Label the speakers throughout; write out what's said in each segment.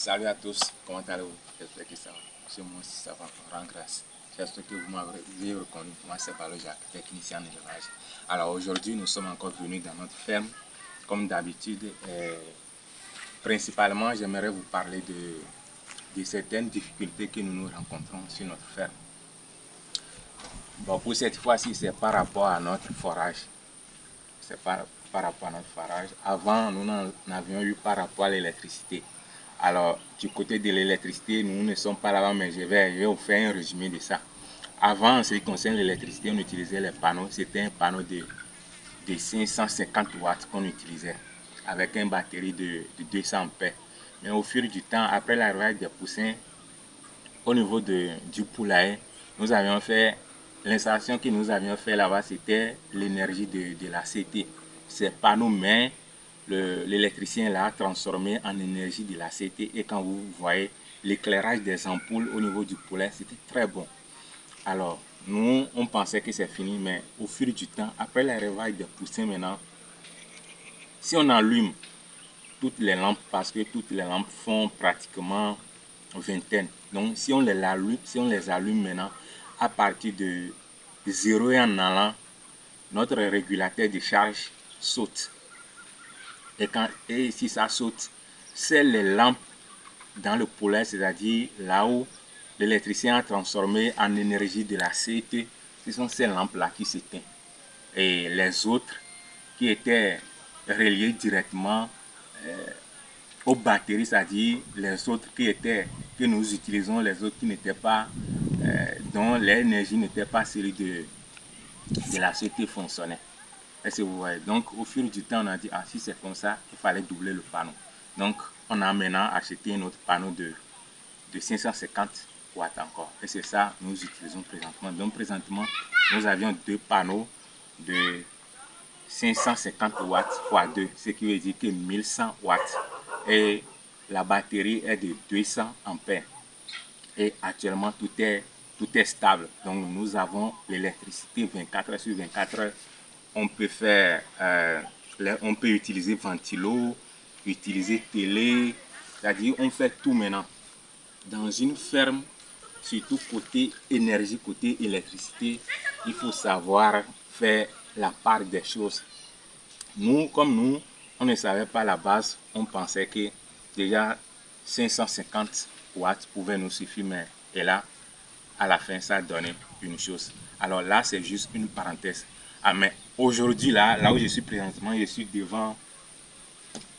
Speaker 1: Salut à tous, comment allez-vous? J'espère que ça va. Chez moi aussi ça va, on rend grâce. J'espère que vous m'avez reconnu. Moi c'est Balo Jacques, technicien en élevage. Alors aujourd'hui nous sommes encore venus dans notre ferme. Comme d'habitude, principalement j'aimerais vous parler de certaines difficultés que nous rencontrons sur notre ferme. Bon, pour cette fois-ci c'est par rapport à notre forage. C'est par rapport à notre forage. Avant nous en avions eu par rapport à l'électricité. Alors, du côté de l'électricité, nous ne sommes pas là-bas, mais je vais vous faire un résumé de ça. Avant, en ce qui concerne l'électricité, on utilisait les panneaux. C'était un panneau de 550 watts qu'on utilisait, avec une batterie de 200 ampères. Mais au fil du temps, après l'arrivée des poussins, au niveau du poulailler, nous avions fait, l'installation que nous avions fait là-bas, c'était l'énergie de la CT. Ces panneaux, mais l'électricien l'a transformé en énergie de la CT, et quand vous voyez l'éclairage des ampoules au niveau du poulet, c'était très bon. Alors nous on pensait que c'est fini, mais au fil du temps, après la réveil des poussins, maintenant si on allume toutes les lampes, parce que toutes les lampes font pratiquement vingtaine, donc si on les allume maintenant à partir de 0 et en allant, notre régulateur de charge saute. Et si ça saute, c'est les lampes dans le poulet, c'est-à-dire là où l'électricien a transformé en énergie de la CT, ce sont ces lampes-là qui s'éteignent. Et les autres qui étaient reliées directement aux batteries, c'est-à-dire les autres que nous utilisons, les autres qui n'étaient pas, dont l'énergie n'était pas celle de la CT fonctionnait. Est-ce que vous voyez? Donc au fil du temps, on a dit, ah, si c'est comme ça, il fallait doubler le panneau. Donc on a maintenant acheté un autre panneau de 550 watts encore. Et c'est ça que nous utilisons présentement. Donc présentement, nous avions deux panneaux de 550 watts x 2, ce qui veut dire que 1100 watts. Et la batterie est de 200 ampères. Et actuellement, tout est stable. Donc nous avons l'électricité 24 heures sur 24 heures. On peut faire, on peut utiliser ventilo, utiliser télé, c'est-à-dire on fait tout maintenant. Dans une ferme, surtout côté énergie, côté électricité, il faut savoir faire la part des choses. Nous, comme nous, on ne savait pas la base, on pensait que déjà 550 watts pouvaient nous suffire, mais et là, à la fin, ça a donné une chose. Alors là, c'est juste une parenthèse. Ah, mais aujourd'hui, là où je suis présentement, je suis devant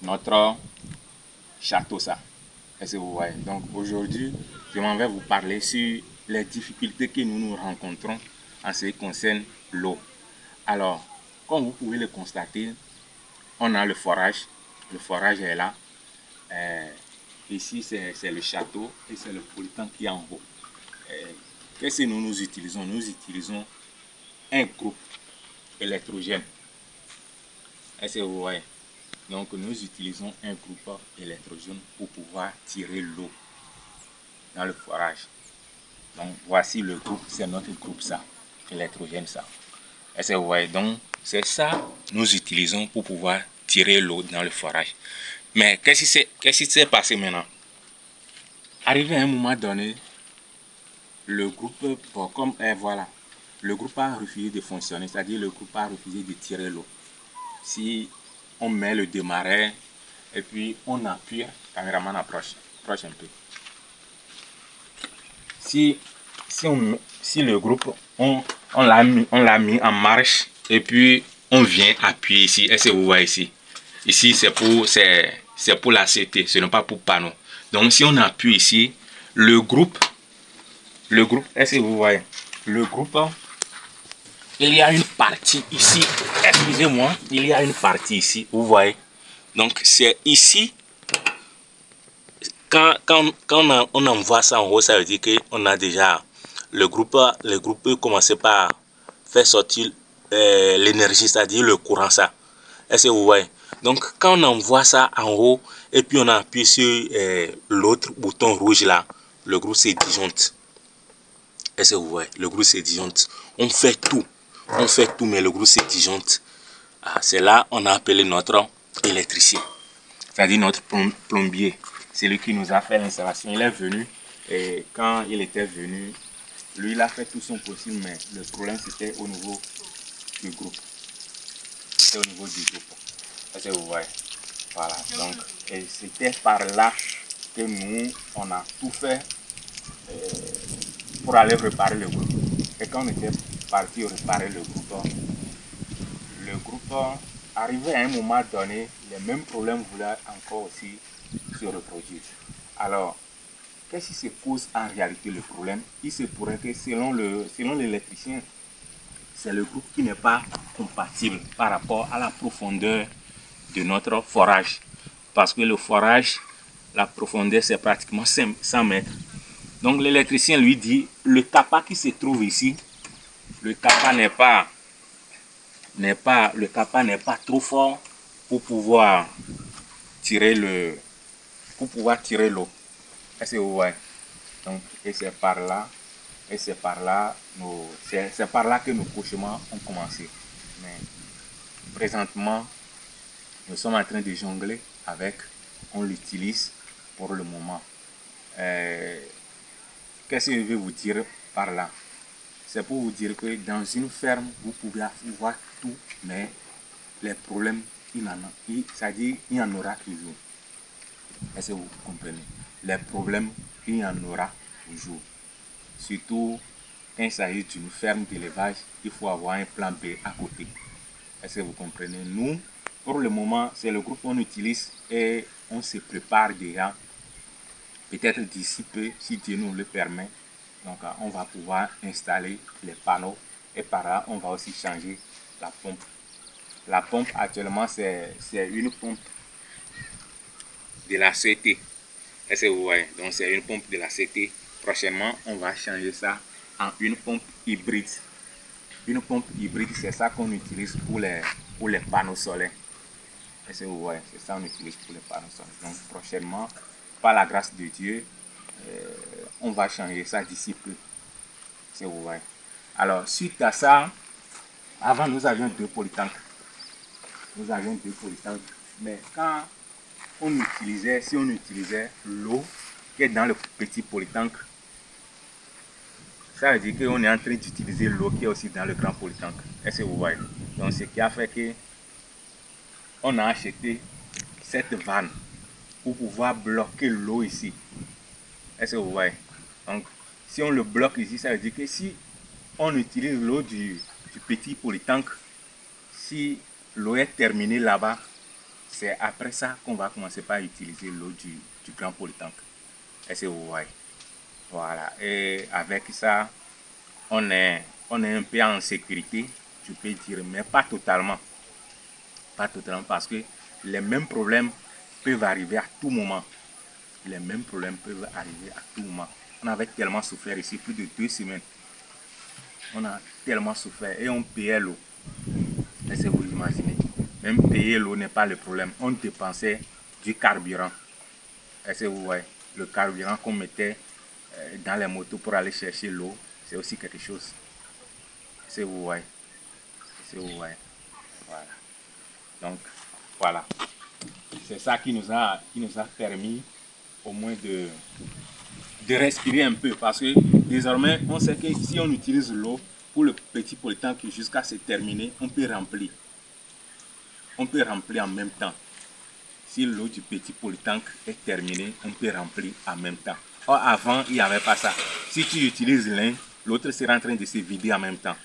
Speaker 1: notre château, ça. Est-ce que vous voyez? Donc aujourd'hui, je m'en vais vous parler sur les difficultés que nous rencontrons en ce qui concerne l'eau. Alors, comme vous pouvez le constater, on a le forage. Le forage est là. Ici, c'est le château et c'est le polytan qui est en haut. Qu'est-ce que nous utilisons? Nous utilisons un groupe électrogène. Est-ce que vous voyez? Donc nous utilisons un groupe électrogène pour pouvoir tirer l'eau dans le forage. Donc voici le groupe, c'est notre groupe ça, électrogène ça. Est-ce que vous voyez? Donc c'est ça nous utilisons pour pouvoir tirer l'eau dans le forage. Mais qu'est-ce qui s'est passé maintenant? Arrivé à un moment donné, le groupe, bon, comme voilà, le groupe a refusé de fonctionner, c'est-à-dire le groupe a refusé de tirer l'eau. Si on met le démarreur et puis on appuie, caméraman approche un peu. Si le groupe, on l'a mis en marche et puis on vient appuyer ici, est-ce que vous voyez ici? Ici c'est pour la CT, ce n'est pas pour panneau. Donc si on appuie ici, le groupe, est-ce que vous voyez? Le groupe, il y a une partie ici, excusez-moi, il y a une partie ici, vous voyez. Donc c'est ici, quand on envoie ça en haut, ça veut dire qu'on a déjà, le groupe peut commencer par faire sortir l'énergie, c'est-à-dire le courant ça. Est-ce que vous voyez? Donc quand on envoie ça en haut, et puis on appuie sur l'autre bouton rouge là, le groupe se disjoncte. Est-ce que vous voyez? Le groupe se disjoncte. On fait tout, mais le groupe se disjoncte. Ah, c'est là on a appelé notre électricien, c'est-à-dire notre plombier. celui qui nous a fait l'installation, il est venu. Et quand il était venu, lui, il a fait tout son possible, mais le problème, c'était au niveau du groupe. C'était au niveau du groupe. Parce que vous voyez. Voilà. Donc, et c'était par là que nous, on a tout fait pour aller réparer le groupe. Et quand on était parti réparer le groupe arrivait à un moment donné, les mêmes problèmes voulaient encore aussi se reproduire. Alors, qu'est-ce qui se pose en réalité le problème? Il se pourrait que selon l'électricien, c'est le groupe qui n'est pas compatible par rapport à la profondeur de notre forage. Parce que le forage, la profondeur, c'est pratiquement 100 mètres. Donc l'électricien lui dit, le capa qui se trouve ici, le capa n'est pas trop fort pour pouvoir tirer l'eau. Est-ce que vous voyez? Donc, et c'est par là que nos cauchemars ont commencé. Mais présentement, nous sommes en train de jongler avec, on l'utilise pour le moment. Qu'est-ce que je vais vous dire par là? C'est pour vous dire que dans une ferme, vous pouvez avoir tout, mais les problèmes, c'est-à-dire il y en aura toujours. Est-ce que vous comprenez? Les problèmes, il y en aura toujours. Surtout quand il s'agit d'une ferme d'élevage, il faut avoir un plan B à côté. Est-ce que vous comprenez? Nous, pour le moment, c'est le groupe qu'on utilise et on se prépare déjà. Peut-être d'ici peu, si Dieu nous le permet, donc on va pouvoir installer les panneaux et par là, on va aussi changer la pompe. La pompe actuellement, c'est une pompe de la CT. Est-ce que vous voyez? Donc c'est une pompe de la CT. Prochainement, on va changer ça en une pompe hybride. Une pompe hybride, c'est ça qu'on utilise pour les panneaux solaires. Est-ce que vous voyez? C'est ça qu'on utilise pour les panneaux solaires. Donc prochainement, par la grâce de Dieu, on va changer ça d'ici peu. Est-ce que vous voyez? Alors, suite à ça, avant nous avions deux polytanks. Mais quand si on utilisait l'eau qui est dans le petit polytank, ça veut dire qu'on est en train d'utiliser l'eau qui est aussi dans le grand polytank. Est-ce que vous voyez? Donc ce qui a fait que on a acheté cette vanne pour pouvoir bloquer l'eau ici. Est-ce que vous voyez? Donc si on le bloque ici, ça veut dire que si on utilise l'eau du petit polytank, si l'eau est terminée là-bas, c'est après ça qu'on va commencer par utiliser l'eau du grand polytank. Est-ce que vous voyez? Voilà. Et avec ça, on est un peu en sécurité, je peux dire, mais pas totalement. Pas totalement parce que les mêmes problèmes peuvent arriver à tout moment. Les mêmes problèmes peuvent arriver à tout moment. On avait tellement souffert ici, plus de 2 semaines. On a tellement souffert et on payait l'eau. Est-ce que vous imaginez? Même payer l'eau n'est pas le problème. On dépensait du carburant. Est-ce que vous voyez? Le carburant qu'on mettait dans les motos pour aller chercher l'eau, c'est aussi quelque chose. Est-ce que vous voyez? Est-ce que vous voyez? Voilà. Donc, voilà. C'est ça qui nous a permis au moins de respirer un peu. Parce que désormais, on sait que si on utilise l'eau pour le petit polytank jusqu'à se terminer, on peut remplir. On peut remplir en même temps. Si l'eau du petit polytank est terminée, on peut remplir en même temps. Or, avant, il n'y avait pas ça. Si tu utilises l'un, l'autre sera en train de se vider en même temps.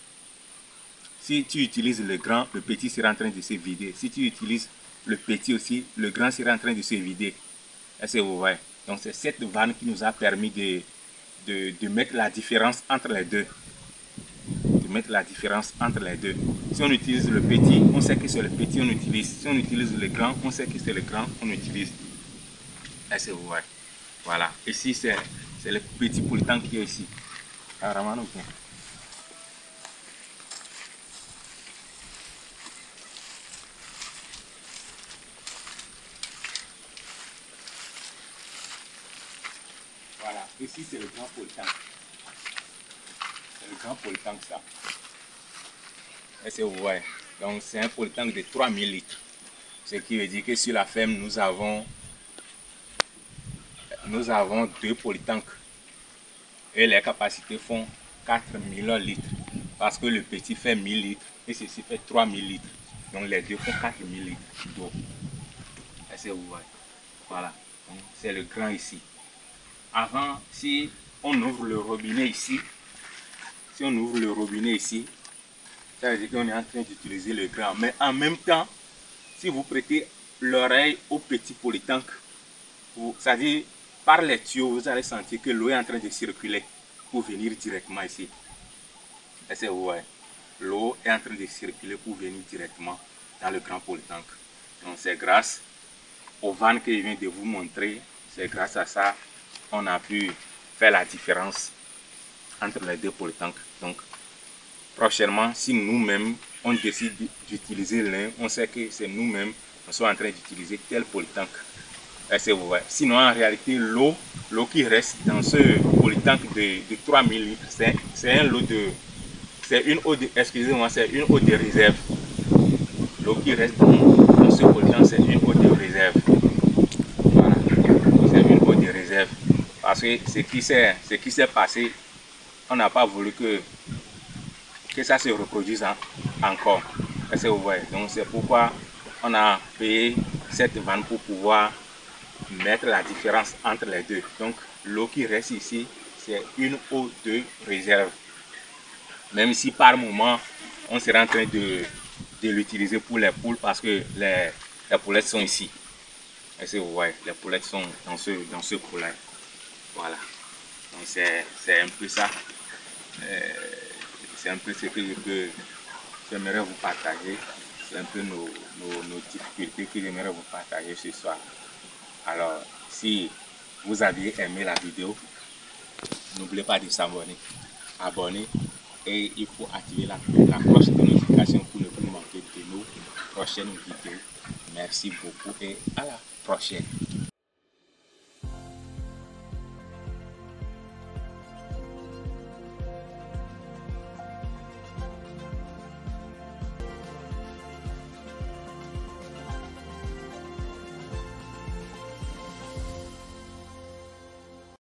Speaker 1: Si tu utilises le grand, le petit sera en train de se vider. Si tu utilises le petit aussi, le grand sera en train de se vider. Est-ce que vous voyez? Donc c'est cette vanne qui nous a permis de mettre la différence entre les deux. Si on utilise le petit, on sait que c'est le petit on utilise. Si on utilise le grand, on sait que c'est le grand on utilise. Est-ce que vous voyez? Voilà. Ici, c'est le petit polytank qui est ici. Voilà. Ici, c'est le grand polytank. C'est le grand polytank, ça. Est-ce que vous voyez? Donc, c'est un polytank de 3000 litres. Ce qui veut dire que sur la ferme, nous avons nous avons 2 polytanks et les capacités font 4000 litres parce que le petit fait 1000 litres et ceci fait 3000 litres. Donc les deux font 4000 litres d'eau. Est-ce que vous voyez? Voilà, c'est le grand ici. Avant, si on ouvre le robinet ici, ça veut dire qu'on est en train d'utiliser le grand. Mais en même temps, si vous prêtez l'oreille au petit polytank, c'est-à-dire par les tuyaux, vous allez sentir que l'eau est en train de circuler pour venir directement ici. Est-ce que vous voyez? L'eau est en train de circuler pour venir directement dans le grand polytank. Donc c'est grâce au van que je viens de vous montrer, c'est grâce à ça qu'on a pu faire la différence entre les 2 polytanks. Donc prochainement, si nous-mêmes on décide d'utiliser l'un, on sait que c'est nous-mêmes qui sommes en train d'utiliser tel polytank. Est-ce que vous voyez? Sinon en réalité l'eau qui reste dans ce polytank de 3000 litres, c'est un lot de... C'est une eau de... Excusez-moi, c'est une eau de réserve. L'eau qui reste dans ce polytank, c'est une eau de réserve. Voilà. C'est une eau de réserve. Parce que ce qui s'est passé, on n'a pas voulu que ça se reproduise encore. Est-ce que vous voyez? Donc c'est pourquoi on a payé cette vanne pour pouvoir mettre la différence entre les deux. Donc l'eau qui reste ici, c'est une eau de réserve. Même si par moment, on sera en train de l'utiliser pour les poules parce que les poulettes sont ici. Est-ce que vous voyez? Les poulettes sont dans ce poulailler. Voilà. Donc c'est un peu ça. C'est un peu ce que j'aimerais vous partager. C'est un peu nos difficultés que j'aimerais vous partager ce soir. Alors, si vous avez aimé la vidéo, n'oubliez pas de s'abonner. Et il faut activer la cloche de notification pour ne plus manquer de nos prochaines vidéos. Merci beaucoup et à la prochaine.